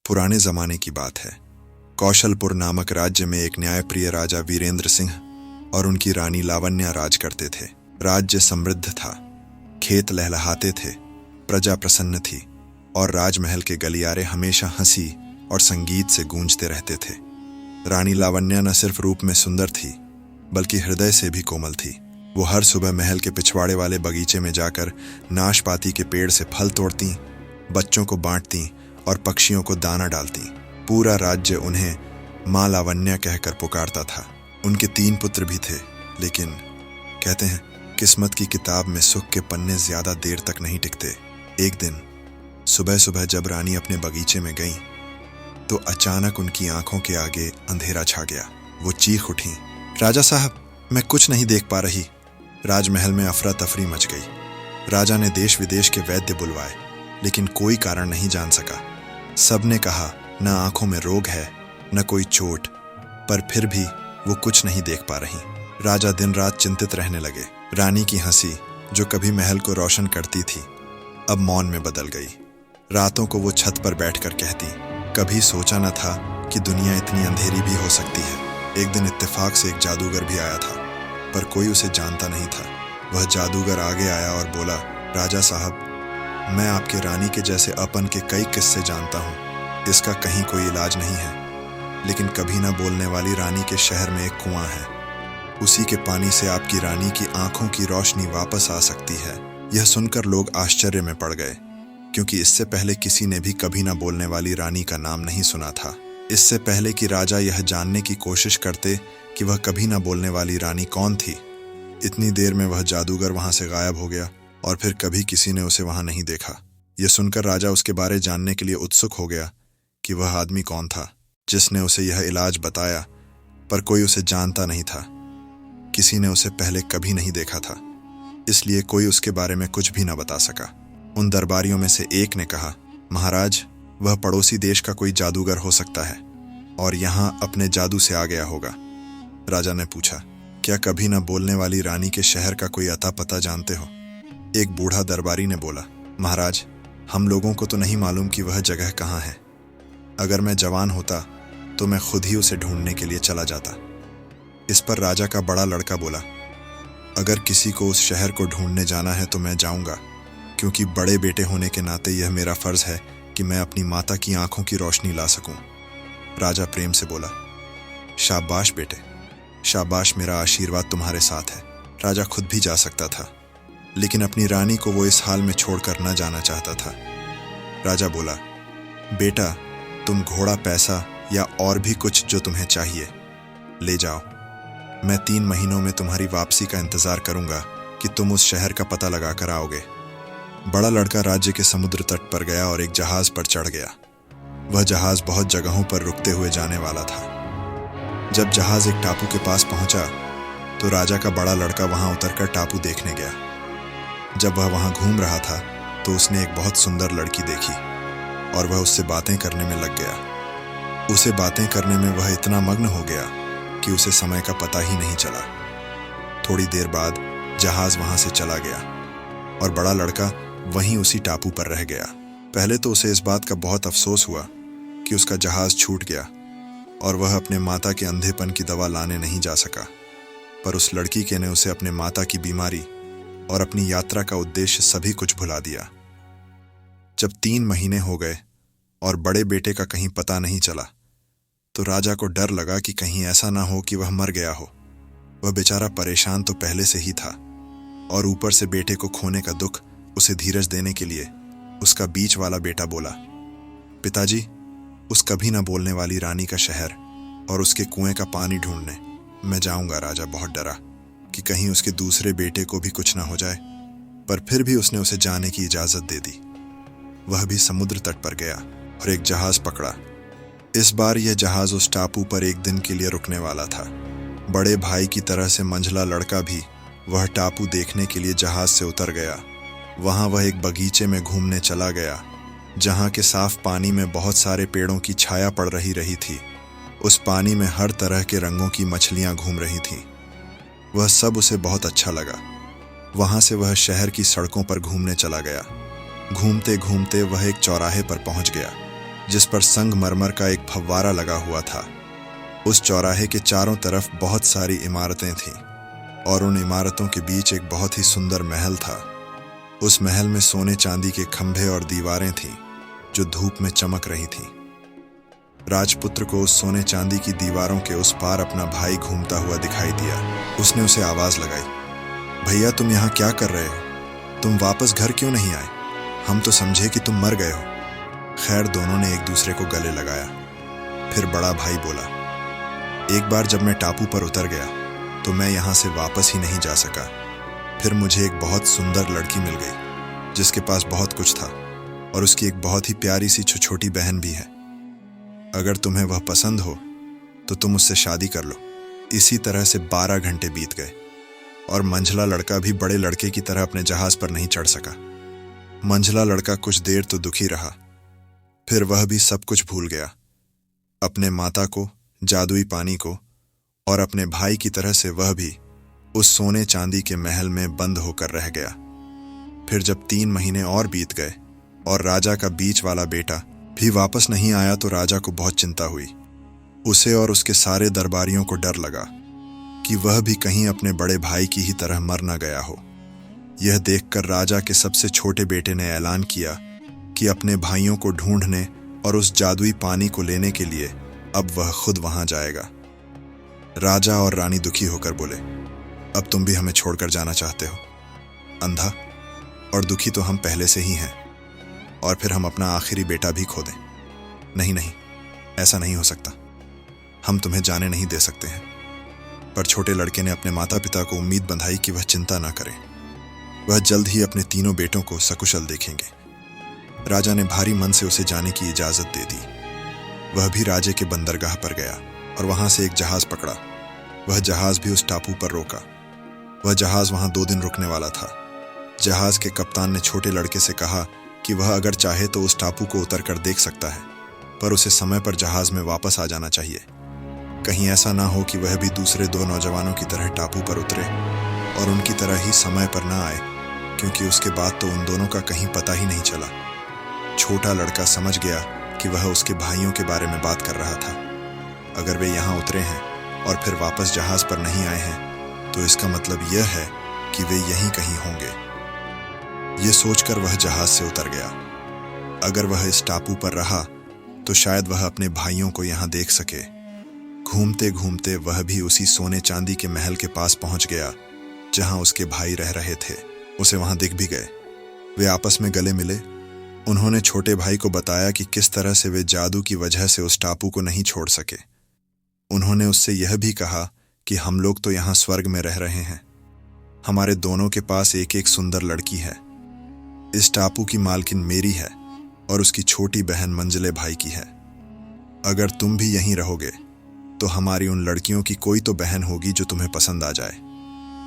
पुराने जमाने की बात है। कौशलपुर नामक राज्य में एक न्यायप्रिय राजा वीरेंद्र सिंह और उनकी रानी लावण्या राज करते थे। राज्य समृद्ध था, खेत लहलहाते थे, प्रजा प्रसन्न थी और राजमहल के गलियारे हमेशा हंसी और संगीत से गूंजते रहते थे। रानी लावण्या न सिर्फ रूप में सुंदर थी, बल्कि हृदय से भी कोमल थी। वो हर सुबह महल के पिछवाड़े वाले बगीचे में जाकर नाशपाती के पेड़ से फल तोड़ती, बच्चों को बांटती और पक्षियों को दाना डालती। पूरा राज्य उन्हें माँ लावण्या कहकर पुकारता था। उनके 3 पुत्र भी थे, लेकिन कहते हैं किस्मत की किताब में सुख के पन्ने ज्यादा देर तक नहीं टिकते। एक दिन सुबह सुबह जब रानी अपने बगीचे में गईं, तो अचानक उनकी आंखों के आगे अंधेरा छा गया। वो चीख उठी, राजा साहब, मैं कुछ नहीं देख पा रही। राजमहल में अफरा तफरी मच गई। राजा ने देश विदेश के वैद्य बुलवाए, लेकिन कोई कारण नहीं जान सका। सबने कहा न आंखों में रोग है, न कोई चोट, पर फिर भी वो कुछ नहीं देख पा रही। राजा दिन रात चिंतित रहने लगे। रानी की हंसी, जो कभी महल को रोशन करती थी, अब मौन में बदल गई। रातों को वो छत पर बैठकर कहती, कभी सोचा न था कि दुनिया इतनी अंधेरी भी हो सकती है। एक दिन इत्तेफाक से एक जादूगर भी आया था, पर कोई उसे जानता नहीं था। वह जादूगर आगे आया और बोला, राजा साहब, मैं आपके रानी के जैसे अपन के कई किस्से जानता हूँ। इसका कहीं कोई इलाज नहीं है, लेकिन कभी ना बोलने वाली रानी के शहर में एक कुआं है। उसी के पानी से आपकी रानी की आंखों की रोशनी वापस आ सकती है। यह सुनकर लोग आश्चर्य में पड़ गए, क्योंकि इससे पहले किसी ने भी कभी ना बोलने वाली रानी का नाम नहीं सुना था। इससे पहले कि राजा यह जानने की कोशिश करते कि वह कभी ना बोलने वाली रानी कौन थी, इतनी देर में वह जादूगर वहां से गायब हो गया और फिर कभी किसी ने उसे वहां नहीं देखा। यह सुनकर राजा उसके बारे जानने के लिए उत्सुक हो गया कि वह आदमी कौन था जिसने उसे यह इलाज बताया, पर कोई उसे जानता नहीं था। किसी ने उसे पहले कभी नहीं देखा था, इसलिए कोई उसके बारे में कुछ भी न बता सका। उन दरबारियों में से एक ने कहा, महाराज, वह पड़ोसी देश का कोई जादूगर हो सकता है और यहाँ अपने जादू से आ गया होगा। राजा ने पूछा, क्या कभी न बोलने वाली रानी के शहर का कोई अता पता जानते हो? एक बूढ़ा दरबारी ने बोला, महाराज, हम लोगों को तो नहीं मालूम कि वह जगह कहाँ है। अगर मैं जवान होता तो मैं खुद ही उसे ढूंढने के लिए चला जाता। इस पर राजा का बड़ा लड़का बोला, अगर किसी को उस शहर को ढूंढने जाना है तो मैं जाऊंगा, क्योंकि बड़े बेटे होने के नाते यह मेरा फर्ज है कि मैं अपनी माता की आंखों की रोशनी ला सकूं। राजा प्रेम से बोला, शाबाश बेटे, शाबाश, मेरा आशीर्वाद तुम्हारे साथ है। राजा खुद भी जा सकता था, लेकिन अपनी रानी को वो इस हाल में छोड़कर न जाना चाहता था। राजा बोला, बेटा, तुम घोड़ा, पैसा या और भी कुछ जो तुम्हें चाहिए ले जाओ। मैं 3 महीनों में तुम्हारी वापसी का इंतजार करूंगा कि तुम उस शहर का पता लगाकर आओगे। बड़ा लड़का राज्य के समुद्र तट पर गया और एक जहाज पर चढ़ गया। वह जहाज बहुत जगहों पर रुकते हुए जाने वाला था। जब जहाज एक टापू के पास पहुंचा तो राजा का बड़ा लड़का वहां उतरकर टापू देखने गया। जब वह वहां घूम रहा था तो उसने एक बहुत सुंदर लड़की देखी और वह उससे बातें करने में लग गया। उसे बातें करने में वह इतना मग्न हो गया कि उसे समय का पता ही नहीं चला। थोड़ी देर बाद जहाज वहां से चला गया और बड़ा लड़का वहीं उसी टापू पर रह गया। पहले तो उसे इस बात का बहुत अफसोस हुआ कि उसका जहाज छूट गया और वह अपने माता के अंधेपन की दवा लाने नहीं जा सका। पर उस लड़की के ने उसे अपने माता की बीमारी और अपनी यात्रा का उद्देश्य सभी कुछ भुला दिया। जब 3 महीने हो गए और बड़े बेटे का कहीं पता नहीं चला, तो राजा को डर लगा कि कहीं ऐसा ना हो कि वह मर गया हो। वह बेचारा परेशान तो पहले से ही था, और ऊपर से बेटे को खोने का दुख उसे धीरज देने के लिए उसका बीच वाला बेटा बोला, पिताजी, उस कभी ना बोलने वाली रानी का शहर और उसके कुएं का पानी ढूंढने मैं जाऊंगा। राजा बहुत डरा कि कहीं उसके दूसरे बेटे को भी कुछ ना हो जाए, पर फिर भी उसने उसे जाने की इजाजत दे दी। वह भी समुद्र तट पर गया और एक जहाज पकड़ा। इस बार यह जहाज उस टापू पर एक दिन के लिए रुकने वाला था। बड़े भाई की तरह से मंझला लड़का भी वह टापू देखने के लिए जहाज से उतर गया। वहां वह एक बगीचे में घूमने चला गया, जहां के साफ पानी में बहुत सारे पेड़ों की छाया पड़ रही थी। उस पानी में हर तरह के रंगों की मछलियां घूम रही थीं। वह सब उसे बहुत अच्छा लगा। वहां से वह शहर की सड़कों पर घूमने चला गया। घूमते घूमते वह एक चौराहे पर पहुंच गया। जिस पर संगमरमर का एक फव्वारा लगा हुआ था। उस चौराहे के चारों तरफ बहुत सारी इमारतें थीं और उन इमारतों के बीच एक बहुत ही सुंदर महल था। उस महल में सोने चांदी के खंभे और दीवारें थीं जो धूप में चमक रही थीं। राजपुत्र को उस सोने चांदी की दीवारों के उस पार अपना भाई घूमता हुआ दिखाई दिया। उसने उसे आवाज लगाई, भैया तुम यहाँ क्या कर रहे हो? तुम वापस घर क्यों नहीं आए? हम तो समझे कि तुम मर गए हो। खैर दोनों ने एक दूसरे को गले लगाया। फिर बड़ा भाई बोला, एक बार जब मैं टापू पर उतर गया तो मैं यहाँ से वापस ही नहीं जा सका। फिर मुझे एक बहुत सुंदर लड़की मिल गई जिसके पास बहुत कुछ था और उसकी एक बहुत ही प्यारी सी छोटी बहन भी है। अगर तुम्हें वह पसंद हो तो तुम उससे शादी कर लो। इसी तरह से 12 घंटे बीत गए और मंझला लड़का भी बड़े लड़के की तरह अपने जहाज पर नहीं चढ़ सका। मंझला लड़का कुछ देर तो दुखी रहा, फिर वह भी सब कुछ भूल गया, अपने माता को, जादुई पानी को और अपने भाई की तरह से वह भी उस सोने चांदी के महल में बंद होकर रह गया। फिर जब 3 महीने और बीत गए और राजा का बीच वाला बेटा भी वापस नहीं आया तो राजा को बहुत चिंता हुई। उसे और उसके सारे दरबारियों को डर लगा कि वह भी कहीं अपने बड़े भाई की ही तरह मर न गया हो। यह देखकर राजा के सबसे छोटे बेटे ने ऐलान किया कि अपने भाइयों को ढूंढने और उस जादुई पानी को लेने के लिए अब वह खुद वहां जाएगा। राजा और रानी दुखी होकर बोले, अब तुम भी हमें छोड़कर जाना चाहते हो? अंधा और दुखी तो हम पहले से ही हैं, और फिर हम अपना आखिरी बेटा भी खो दें। नहीं नहीं, ऐसा नहीं हो सकता। हम तुम्हें जाने नहीं दे सकते हैं। पर छोटे लड़के ने अपने माता पिता को उम्मीद बंधाई कि वह चिंता ना करें, वह जल्द ही अपने तीनों बेटों को सकुशल देखेंगे। राजा ने भारी मन से उसे जाने की इजाजत दे दी। वह भी राजे के बंदरगाह पर गया और वहां से एक जहाज पकड़ा। वह जहाज भी उस टापू पर रोका। वह जहाज वहां 2 दिन रुकने वाला था। जहाज के कप्तान ने छोटे लड़के से कहा कि वह अगर चाहे तो उस टापू को उतर कर देख सकता है, पर उसे समय पर जहाज में वापस आ जाना चाहिए। कहीं ऐसा ना हो कि वह भी दूसरे 2 नौजवानों की तरह टापू पर उतरे और उनकी तरह ही समय पर ना आए, क्योंकि उसके बाद तो उन दोनों का कहीं पता ही नहीं चला। छोटा लड़का समझ गया कि वह उसके भाइयों के बारे में बात कर रहा था। अगर वे यहाँ उतरे हैं और फिर वापस जहाज पर नहीं आए हैं तो इसका मतलब यह है कि वे यहीं कहीं होंगे। ये सोचकर वह जहाज से उतर गया। अगर वह इस टापू पर रहा तो शायद वह अपने भाइयों को यहाँ देख सके। घूमते घूमते वह भी उसी सोने चांदी के महल के पास पहुंच गया जहां उसके भाई रह रहे थे। उसे वहां दिख भी गए। वे आपस में गले मिले। उन्होंने छोटे भाई को बताया कि किस तरह से वे जादू की वजह से उस टापू को नहीं छोड़ सके। उन्होंने उससे यह भी कहा कि हम लोग तो यहाँ स्वर्ग में रह रहे हैं, हमारे दोनों के पास एक एक सुंदर लड़की है। इस टापू की मालकिन मेरी है और उसकी छोटी बहन मंझले भाई की है। अगर तुम भी यहीं रहोगे तो हमारी उन लड़कियों की कोई तो बहन होगी जो तुम्हें पसंद आ जाए।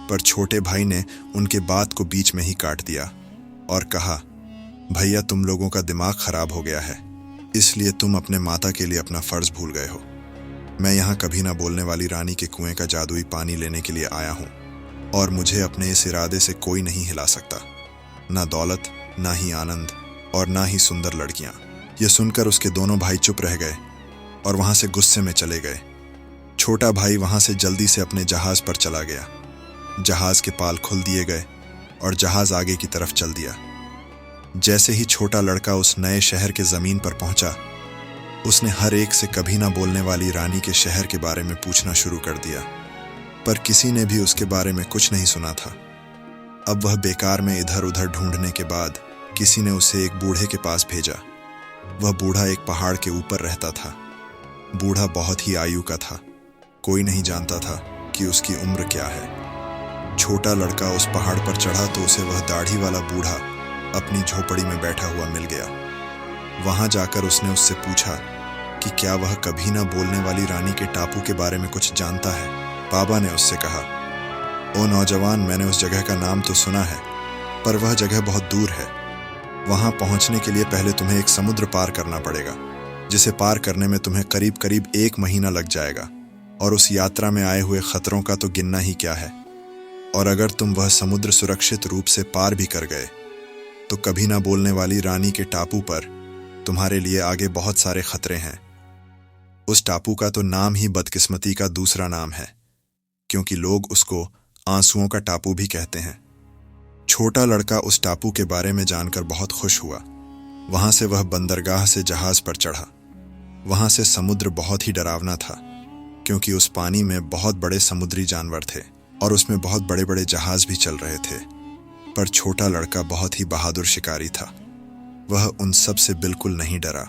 पर छोटे भाई ने उनके बात को बीच में ही काट दिया और कहा, भैया तुम लोगों का दिमाग खराब हो गया है, इसलिए तुम अपने माता के लिए अपना फर्ज भूल गए हो। मैं यहाँ कभी ना बोलने वाली रानी के कुएं का जादुई पानी लेने के लिए आया हूँ और मुझे अपने इस इरादे से कोई नहीं हिला सकता, ना दौलत, ना ही आनंद और ना ही सुंदर लड़कियां। यह सुनकर उसके दोनों भाई चुप रह गए और वहां से गुस्से में चले गए। छोटा भाई वहां से जल्दी से अपने जहाज पर चला गया। जहाज के पाल खुल दिए गए और जहाज आगे की तरफ चल दिया। जैसे ही छोटा लड़का उस नए शहर के जमीन पर पहुंचा, उसने हर एक से कभी ना बोलने वाली रानी के शहर के बारे में पूछना शुरू कर दिया, पर किसी ने भी उसके बारे में कुछ नहीं सुना था। अब वह बेकार में इधर उधर ढूंढने के बाद किसी ने उसे एक बूढ़े के पास भेजा। वह बूढ़ा एक पहाड़ के ऊपर रहता था। बूढ़ा बहुत ही आयु का था। कोई नहीं जानता था कि उसकी उम्र क्या है। छोटा लड़का उस पहाड़ पर चढ़ा तो उसे वह दाढ़ी वाला बूढ़ा अपनी झोपड़ी में बैठा हुआ मिल गया। वहां जाकर उसने उससे पूछा कि क्या वह कभी ना बोलने वाली रानी के टापू के बारे में कुछ जानता है। बाबा ने उससे कहा, ओ नौजवान, मैंने उस जगह का नाम तो सुना है, पर वह जगह बहुत दूर है। वहां पहुंचने के लिए पहले तुम्हें एक समुद्र पार करना पड़ेगा, जिसे पार करने में तुम्हें करीब करीब 1 महीना लग जाएगा, और उस यात्रा में आए हुए खतरों का तो गिनना ही क्या है। और अगर तुम वह समुद्र सुरक्षित रूप से पार भी कर गए तो कभी ना बोलने वाली रानी के टापू पर तुम्हारे लिए आगे बहुत सारे खतरे हैं। उस टापू का तो नाम ही बदकिस्मती का दूसरा नाम है, क्योंकि लोग उसको आंसुओं का टापू भी कहते हैं। छोटा लड़का उस टापू के बारे में जानकर बहुत खुश हुआ। वहां से वह बंदरगाह से जहाज पर चढ़ा। वहां से समुद्र बहुत ही डरावना था, क्योंकि उस पानी में बहुत बड़े समुद्री जानवर थे और उसमें बहुत बड़े बड़े जहाज भी चल रहे थे। पर छोटा लड़का बहुत ही बहादुर शिकारी था। वह उन सब से बिल्कुल नहीं डरा।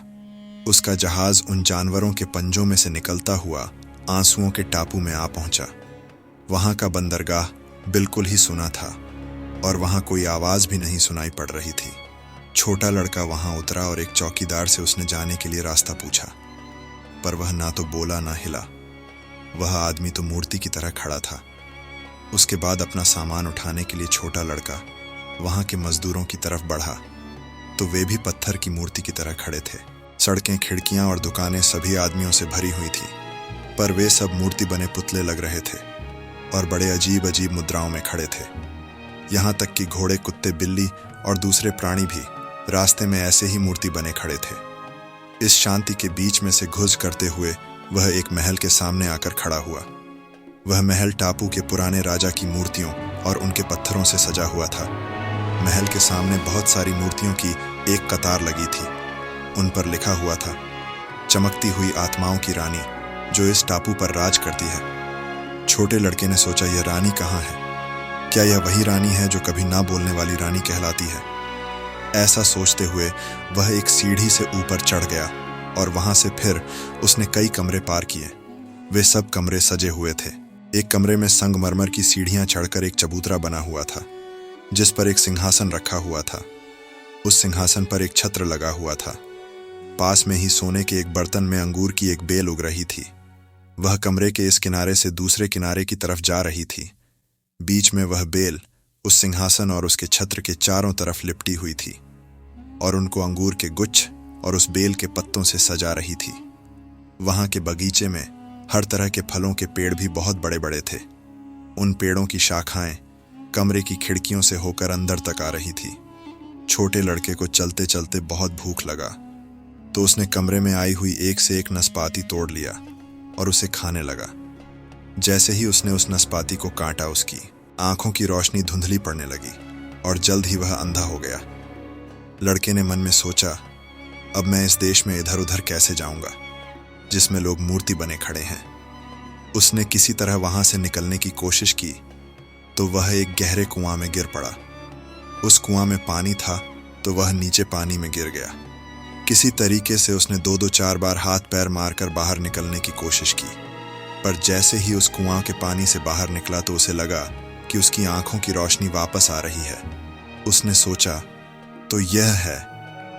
उसका जहाज उन जानवरों के पंजों में से निकलता हुआ आंसुओं के टापू में आ पहुंचा। वहां का बंदरगाह बिल्कुल ही सुना था और वहां कोई आवाज भी नहीं सुनाई पड़ रही थी। छोटा लड़का वहां उतरा और एक चौकीदार से उसने जाने के लिए रास्ता पूछा, पर वह ना तो बोला ना हिला। वह आदमी तो मूर्ति की तरह खड़ा था। उसके बाद अपना सामान उठाने के लिए छोटा लड़का वहां के मजदूरों की तरफ बढ़ा, तो वे भी पत्थर की मूर्ति की तरह खड़े थे। सड़कें, खिड़कियां और दुकानें सभी आदमियों से भरी हुई थी, पर वे सब मूर्ति बने पुतले लग रहे थे और बड़े अजीब अजीब मुद्राओं में खड़े थे। यहां तक कि घोड़े, कुत्ते, बिल्ली और दूसरे प्राणी भी रास्ते में ऐसे ही मूर्ति बने खड़े थे। इस शांति के बीच में से घुस करते हुए वह एक महल के सामने आकर खड़ा हुआ। वह महल टापू के पुराने राजा की मूर्तियों और उनके पत्थरों से सजा हुआ था। महल के सामने बहुत सारी मूर्तियों की एक कतार लगी थी। उन पर लिखा हुआ था, चमकती हुई आत्माओं की रानी जो इस टापू पर राज करती है। छोटे लड़के ने सोचा, यह रानी कहाँ है? क्या यह वही रानी है जो कभी ना बोलने वाली रानी कहलाती है? ऐसा सोचते हुए वह एक सीढ़ी से ऊपर चढ़ गया और वहां से फिर उसने कई कमरे पार किए। वे सब कमरे सजे हुए थे। एक कमरे में संगमरमर की सीढ़ियां चढ़कर एक चबूतरा बना हुआ था, जिस पर एक सिंहासन रखा हुआ था। उस सिंहासन पर एक छत्र लगा हुआ था। पास में ही सोने के एक बर्तन में अंगूर की एक बेल उग रही थी। वह कमरे के इस किनारे से दूसरे किनारे की तरफ जा रही थी। बीच में वह बेल उस सिंहासन और उसके छत्र के चारों तरफ लिपटी हुई थी और उनको अंगूर के गुच्छ और उस बेल के पत्तों से सजा रही थी। वहां के बगीचे में हर तरह के फलों के पेड़ भी बहुत बड़े बड़े थे। उन पेड़ों की शाखाएं कमरे की खिड़कियों से होकर अंदर तक आ रही थी। छोटे लड़के को चलते चलते बहुत भूख लगा, तो उसने कमरे में आई हुई एक से एक नाशपाती तोड़ लिया और उसे खाने लगा। जैसे ही उसने उस नाशपाती को काटा, उसकी आंखों की रोशनी धुंधली पड़ने लगी और जल्द ही वह अंधा हो गया। लड़के ने मन में सोचा, अब मैं इस देश में इधर उधर कैसे जाऊंगा जिसमें लोग मूर्ति बने खड़े हैं। उसने किसी तरह वहां से निकलने की कोशिश की तो वह एक गहरे कुआं में गिर पड़ा। उस कुआं में पानी था तो वह नीचे पानी में गिर गया। किसी तरीके से उसने 2-4 बार हाथ पैर मारकर बाहर निकलने की कोशिश की, पर जैसे ही उस कुआं के पानी से बाहर निकला तो उसे लगा कि उसकी आंखों की रोशनी वापस आ रही है। उसने सोचा, तो यह है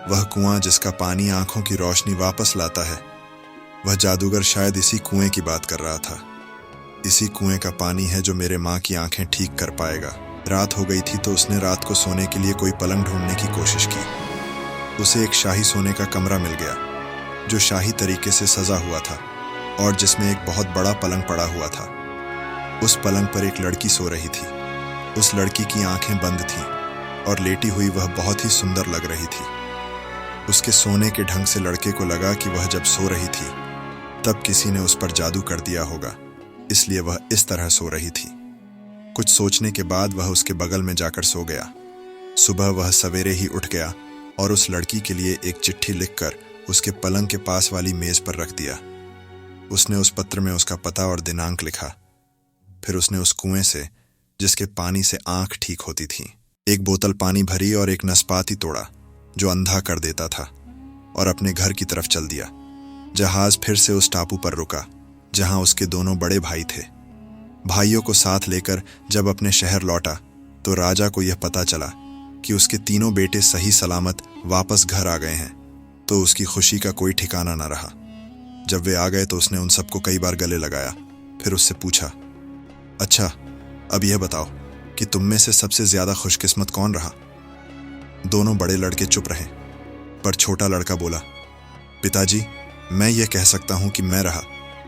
वह कुआं जिसका पानी आंखों की रोशनी वापस लाता है। वह जादूगर शायद इसी कुएं की बात कर रहा था। इसी कुएं का पानी है जो मेरे माँ की आंखें ठीक कर पाएगा। रात हो गई थी तो उसने रात को सोने के लिए कोई पलंग ढूंढने की कोशिश की। उसे एक शाही सोने का कमरा मिल गया जो शाही तरीके से सजा हुआ था और जिसमें एक बहुत बड़ा पलंग पड़ा हुआ था। उस पलंग पर एक लड़की सो रही थी। उस लड़की की आंखें बंद थीं और लेटी हुई वह बहुत ही सुंदर लग रही थी। उसके सोने के ढंग से लड़के को लगा कि वह जब सो रही थी तब किसी ने उस पर जादू कर दिया होगा, इसलिए वह इस तरह सो रही थी। कुछ सोचने के बाद वह उसके बगल में जाकर सो गया। सुबह वह सवेरे ही उठ गया और उस लड़की के लिए एक चिट्ठी लिखकर उसके पलंग के पास वाली मेज पर रख दिया। उसने उस पत्र में उसका पता और दिनांक लिखा। फिर उसने उस कुएं से, जिसके पानी से आंख ठीक होती थी, एक बोतल पानी भरी और एक नाशपाती तोड़ा जो अंधा कर देता था और अपने घर की तरफ चल दिया। जहाज फिर से उस टापू पर रुका जहां उसके दोनों बड़े भाई थे। भाइयों को साथ लेकर जब अपने शहर लौटा तो राजा को यह पता चला कि उसके तीनों बेटे सही सलामत वापस घर आ गए हैं, तो उसकी खुशी का कोई ठिकाना न रहा। जब वे आ गए तो उसने उन सबको कई बार गले लगाया। फिर उससे पूछा, अच्छा अब यह बताओ कि तुम में से सबसे ज्यादा खुशकिस्मत कौन रहा? दोनों बड़े लड़के चुप रहे, पर छोटा लड़का बोला, पिताजी मैं ये कह सकता हूं कि मैं रहा,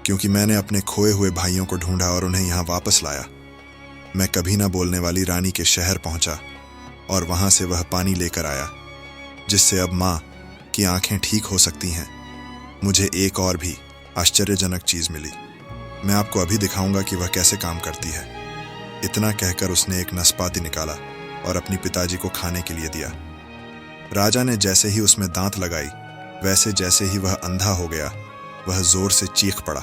क्योंकि मैंने अपने खोए हुए भाइयों को ढूंढा और उन्हें यहां वापस लाया। मैं कभी ना बोलने वाली रानी के शहर पहुंचा और वहां से वह पानी लेकर आया जिससे अब माँ कि आंखें ठीक हो सकती हैं, मुझे एक और भी आश्चर्यजनक चीज मिली। मैं आपको अभी दिखाऊंगा कि वह कैसे काम करती है। इतना कहकर उसने एक नाशपाती निकाला और अपनी पिताजी को खाने के लिए दिया। राजा ने जैसे ही उसमें दांत लगाई, वैसे जैसे ही वह अंधा हो गया, वह जोर से चीख पड़ा।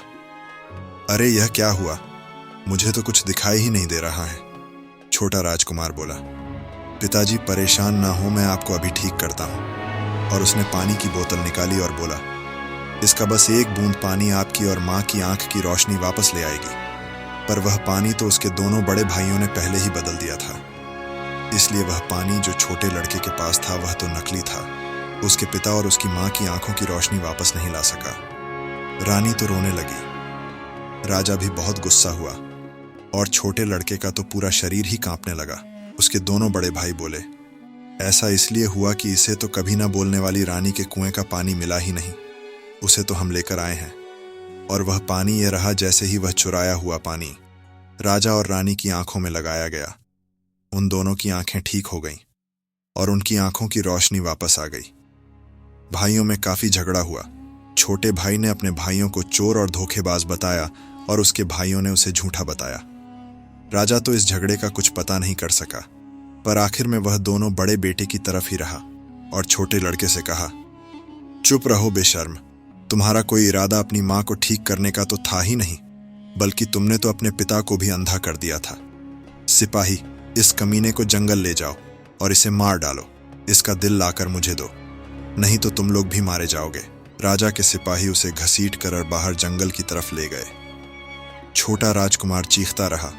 अरे यह क्या हुआ? मुझे तो कुछ दिखाई ही नहीं दे रहा है, छोटा राजकुमार बोला। पिताजी परेशान ना हो, मैं आपको अभी ठीक करता हूं। और उसने पानी की बोतल निकाली और बोला, इसका बस एक बूंद पानी आपकी और माँ की आंख की रोशनी वापस ले आएगी। पर वह पानी तो उसके दोनों बड़े भाइयों ने पहले ही बदल दिया था, इसलिए वह पानी जो छोटे लड़के के पास था वह तो नकली था। उसके पिता और उसकी माँ की आंखों की रोशनी वापस नहीं ला सका। रानी तो रोने लगी। राजा भी बहुत गुस्सा हुआ और छोटे लड़के का तो पूरा शरीर ही कांपने लगा। उसके दोनों बड़े भाई बोले, ऐसा इसलिए हुआ कि इसे तो कभी ना बोलने वाली रानी के कुएं का पानी मिला ही नहीं। उसे तो हम लेकर आए हैं, और वह पानी ये रहा जैसे ही वह चुराया हुआ पानी राजा और रानी की आंखों में लगाया गया। उन दोनों की आंखें ठीक हो गईं और उनकी आंखों की रोशनी वापस आ गई। भाइयों में काफी झगड़ा हुआ। छोटे भाई ने अपने भाइयों को चोर और धोखेबाज बताया और उसके भाइयों ने उसे झूठा बताया। राजा तो इस झगड़े का कुछ पता नहीं कर सका, पर आखिर में वह दोनों बड़े बेटे की तरफ ही रहा और छोटे लड़के से कहा, चुप रहो बेशर्म, तुम्हारा कोई इरादा अपनी माँ को ठीक करने का तो था ही नहीं, बल्कि तुमने तो अपने पिता को भी अंधा कर दिया था। सिपाही, इस कमीने को जंगल ले जाओ और इसे मार डालो। इसका दिल लाकर मुझे दो, नहीं तो तुम लोग भी मारे जाओगे। राजा के सिपाही उसे घसीट कर बाहर जंगल की तरफ ले गए। छोटा राजकुमार चीखता रहा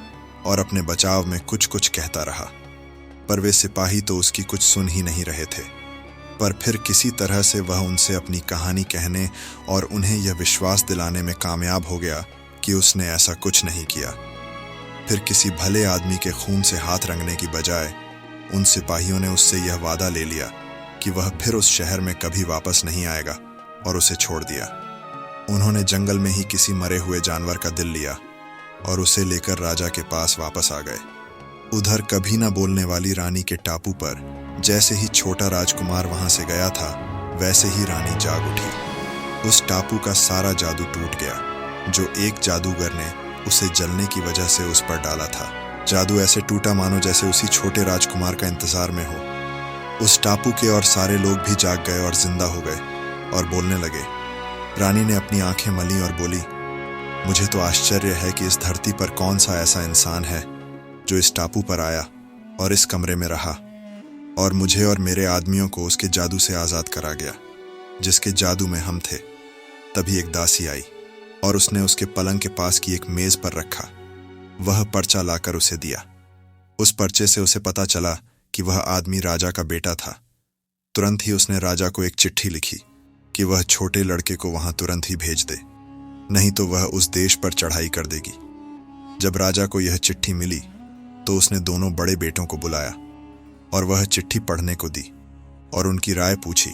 और अपने बचाव में कुछ कुछ कहता रहा, पर वे सिपाही तो उसकी कुछ सुन ही नहीं रहे थे। पर फिर किसी तरह से वह उनसे अपनी कहानी कहने और उन्हें यह विश्वास दिलाने में कामयाब हो गया कि उसने ऐसा कुछ नहीं किया। फिर किसी भले आदमी के खून से हाथ रंगने की बजाय उन सिपाहियों ने उससे यह वादा ले लिया कि वह फिर उस शहर में कभी वापस नहीं आएगा और उसे छोड़ दिया। उन्होंने जंगल में ही किसी मरे हुए जानवर का दिल लिया और उसे लेकर राजा के पास वापस आ गए। उधर कभी न बोलने वाली रानी के टापू पर जैसे ही छोटा राजकुमार वहां से गया था, वैसे ही रानी जाग उठी। उस टापू का सारा जादू टूट गया जो एक जादूगर ने उसे जलने की वजह से उस पर डाला था। जादू ऐसे टूटा मानो जैसे उसी छोटे राजकुमार का इंतजार में हो। उस टापू के और सारे लोग भी जाग गए और जिंदा हो गए और बोलने लगे। रानी ने अपनी आंखें मली और बोली, मुझे तो आश्चर्य है कि इस धरती पर कौन सा ऐसा इंसान है जो इस टापू पर आया और इस कमरे में रहा और मुझे और मेरे आदमियों को उसके जादू से आज़ाद करा गया, जिसके जादू में हम थे। तभी एक दासी आई और उसने उसके पलंग के पास की एक मेज पर रखा वह पर्चा लाकर उसे दिया। उस पर्चे से उसे पता चला कि वह आदमी राजा का बेटा था। तुरंत ही उसने राजा को एक चिट्ठी लिखी कि वह छोटे लड़के को वहां तुरंत ही भेज दे, नहीं तो वह उस देश पर चढ़ाई कर देगी। जब राजा को यह चिट्ठी मिली तो उसने दोनों बड़े बेटों को बुलाया और वह चिट्ठी पढ़ने को दी और उनकी राय पूछी।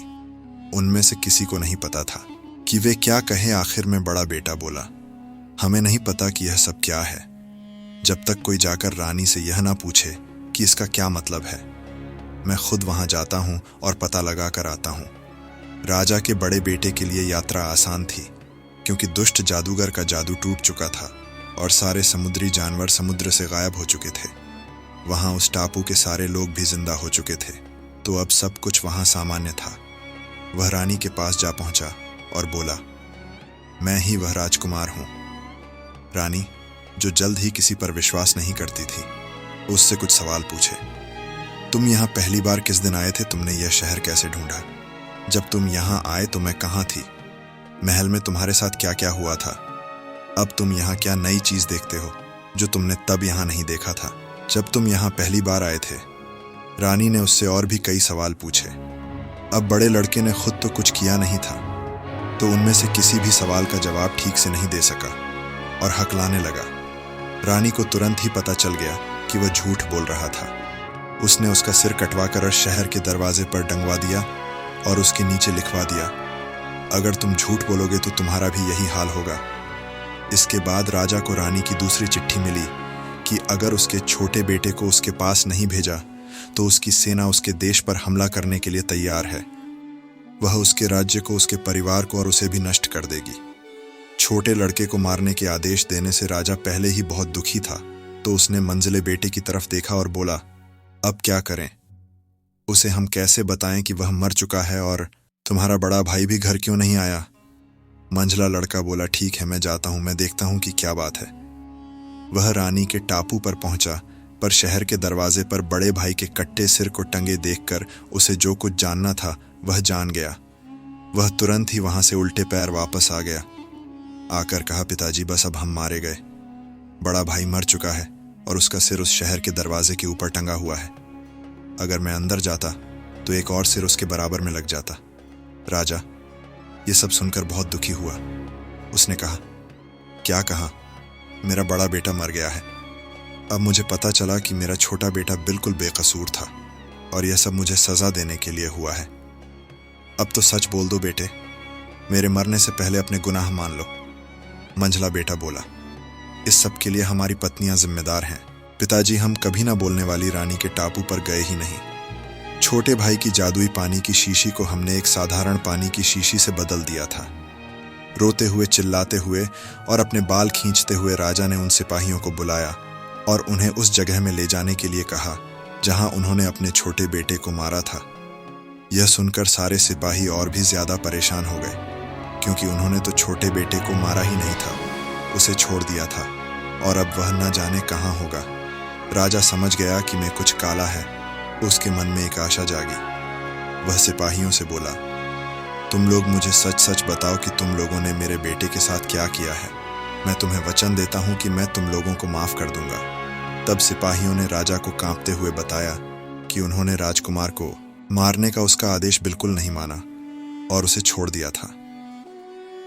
उनमें से किसी को नहीं पता था कि वे क्या कहें। आखिर में बड़ा बेटा बोला, हमें नहीं पता कि यह सब क्या है, जब तक कोई जाकर रानी से यह ना पूछे कि इसका क्या मतलब है। मैं खुद वहां जाता हूं और पता लगा कर आता हूं। राजा के बड़े बेटे के लिए यात्रा आसान थी, क्योंकि दुष्ट जादूगर का जादू टूट चुका था और सारे समुद्री जानवर समुद्र से गायब हो चुके थे। वहां उस टापू के सारे लोग भी जिंदा हो चुके थे, तो अब सब कुछ वहां सामान्य था। वह रानी के पास जा पहुंचा और बोला, मैं ही वह राजकुमार हूं। रानी, जो जल्द ही किसी पर विश्वास नहीं करती थी, उससे कुछ सवाल पूछे। तुम यहाँ पहली बार किस दिन आए थे? तुमने यह शहर कैसे ढूंढा? जब तुम यहाँ आए तो मैं कहाँ थी? महल में तुम्हारे साथ क्या क्या हुआ था? अब तुम यहाँ क्या नई चीज देखते हो जो तुमने तब यहाँ नहीं देखा था जब तुम यहाँ पहली बार आए थे? रानी ने उससे और भी कई सवाल पूछे। अब बड़े लड़के ने खुद तो कुछ किया नहीं था, तो उनमें से किसी भी सवाल का जवाब ठीक से नहीं दे सका और हकलाने लगा। रानी को तुरंत ही पता चल गया कि वह झूठ बोल रहा था। उसने उसका सिर कटवाकर शहर के दरवाजे पर टंगवा दिया और उसके नीचे लिखवा दिया, अगर तुम झूठ बोलोगे तो तुम्हारा भी यही हाल होगा। इसके बाद राजा को रानी की दूसरी चिट्ठी मिली कि अगर उसके छोटे बेटे को उसके पास नहीं भेजा तो उसकी सेना उसके देश पर हमला करने के लिए तैयार है। वह उसके राज्य को, उसके परिवार को और उसे भी नष्ट कर देगी। छोटे लड़के को मारने के आदेश देने से राजा पहले ही बहुत दुखी था, तो उसने मंझले बेटे की तरफ देखा और बोला, अब क्या करें? उसे हम कैसे बताएं कि वह मर चुका है और तुम्हारा बड़ा भाई भी घर क्यों नहीं आया? मंझला लड़का बोला, ठीक है, मैं जाता हूं, मैं देखता हूं कि क्या बात है। वह रानी के टापू पर पहुंचा, पर शहर के दरवाजे पर बड़े भाई के कट्टे सिर को टंगे देखकर उसे जो कुछ जानना था वह जान गया। वह तुरंत ही वहां से उल्टे पैर वापस आ गया। आकर कहा, पिताजी, बस अब हम मारे गए। बड़ा भाई मर चुका है और उसका सिर उस शहर के दरवाजे के ऊपर टंगा हुआ है। अगर मैं अंदर जाता तो एक और सिर उसके बराबर में लग जाता। राजा ये सब सुनकर बहुत दुखी हुआ। उसने कहा, क्या कहा? मेरा बड़ा बेटा मर गया है। अब मुझे पता चला कि मेरा छोटा बेटा बिल्कुल बेकसूर था और यह सब मुझे सजा देने के लिए हुआ है। अब तो सच बोल दो बेटे, मेरे मरने से पहले अपने गुनाह मान लो। मंझला बेटा बोला, इस सब के लिए हमारी पत्नियां जिम्मेदार हैं। पिताजी, हम कभी ना बोलने वाली रानी के टापू पर गए ही नहीं। छोटे भाई की जादुई पानी की शीशी को हमने एक साधारण पानी की शीशी से बदल दिया था। रोते हुए, चिल्लाते हुए और अपने बाल खींचते हुए राजा ने उन सिपाहियों को बुलाया और उन्हें उस जगह में ले जाने के लिए कहा जहां उन्होंने अपने छोटे बेटे को मारा था। यह सुनकर सारे सिपाही और भी ज्यादा परेशान हो गए, क्योंकि उन्होंने तो छोटे बेटे को मारा ही नहीं था, उसे छोड़ दिया था और अब वह न जाने कहाँ होगा। राजा समझ गया कि मैं कुछ काला है। उसके मन में एक आशा जागी। वह सिपाहियों से बोला, तुम लोग मुझे सच सच बताओ कि तुम लोगों ने मेरे बेटे के साथ क्या किया है। मैं तुम्हें वचन देता हूं कि मैं तुम लोगों को माफ कर दूंगा। तब सिपाहियों ने राजा को कांपते हुए बताया कि उन्होंने राजकुमार को मारने का उसका आदेश बिल्कुल नहीं माना और उसे छोड़ दिया था।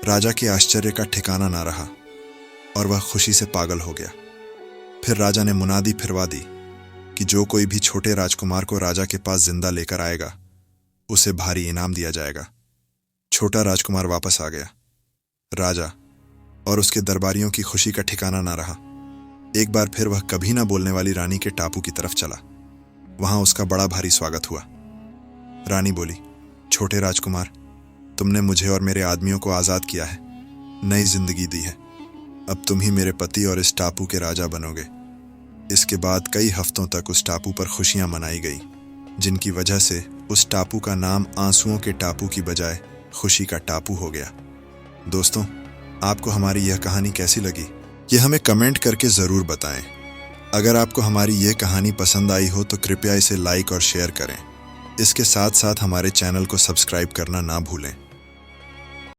राजा के आश्चर्य का ठिकाना ना रहा और वह खुशी से पागल हो गया। फिर राजा ने मुनादी फिरवा दी कि जो कोई भी छोटे राजकुमार को राजा के पास जिंदा लेकर आएगा उसे भारी इनाम दिया जाएगा। छोटा राजकुमार वापस आ गया। राजा और उसके दरबारियों की खुशी का ठिकाना ना रहा। एक बार फिर वह कभी ना बोलने वाली रानी के टापू की तरफ चला। वहां उसका बड़ा भारी स्वागत हुआ। रानी बोली, छोटे राजकुमार, तुमने मुझे और मेरे आदमियों को आजाद किया है, नई जिंदगी दी है। अब तुम ही मेरे पति और इस टापू के राजा बनोगे। इसके बाद कई हफ्तों तक उस टापू पर खुशियां मनाई गई, जिनकी वजह से उस टापू का नाम आंसुओं के टापू की बजाय खुशी का टापू हो गया। दोस्तों, आपको हमारी यह कहानी कैसी लगी, ये हमें कमेंट करके ज़रूर बताएं। अगर आपको हमारी यह कहानी पसंद आई हो तो कृपया इसे लाइक और शेयर करें। इसके साथ साथ हमारे चैनल को सब्सक्राइब करना ना भूलें।